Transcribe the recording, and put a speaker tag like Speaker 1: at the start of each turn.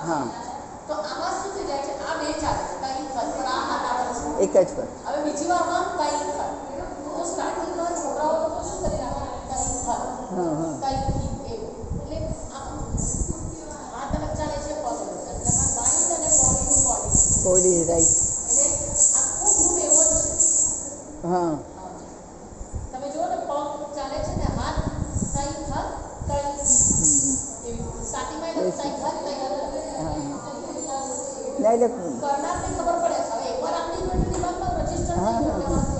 Speaker 1: હા
Speaker 2: તો આમાં શું થઈ જાય છે? આ બે ચાલે છે કઈ ખત પર આ હાથ આવે છે
Speaker 1: એક જ પર.
Speaker 2: હવે બીજી વારમાં કઈ ખત. તો સ્ટાર્ટિંગમાં છોકરાઓ લોકો શું કરી રાખે? કઈ ખત
Speaker 1: હા હા
Speaker 2: કઈ એવું એટલે આમ હાથ અલગ ચાલે છે પગ અલગ ચાલે એટલે આમાં માઇન્ડ અને બોડીનું કોર્ડિનેશન
Speaker 1: બોડી રાઈટ.
Speaker 2: એટલે આખો ગ્રુપ એવો જ છે.
Speaker 1: હા
Speaker 2: તમે જુઓ ને પગ ચાલે છે ને હાથ કઈ ખત કઈ એવી સ્ટાર્ટિંગમાં એ કઈ ખત કઈ
Speaker 1: હા
Speaker 2: ખત
Speaker 1: હા ના એટલે
Speaker 2: કરનારને ખબર પડે. હવે એકવાર આપણી દિમાગમાં રજીસ્ટર
Speaker 1: હા
Speaker 2: થઈ
Speaker 1: હા
Speaker 2: ગયું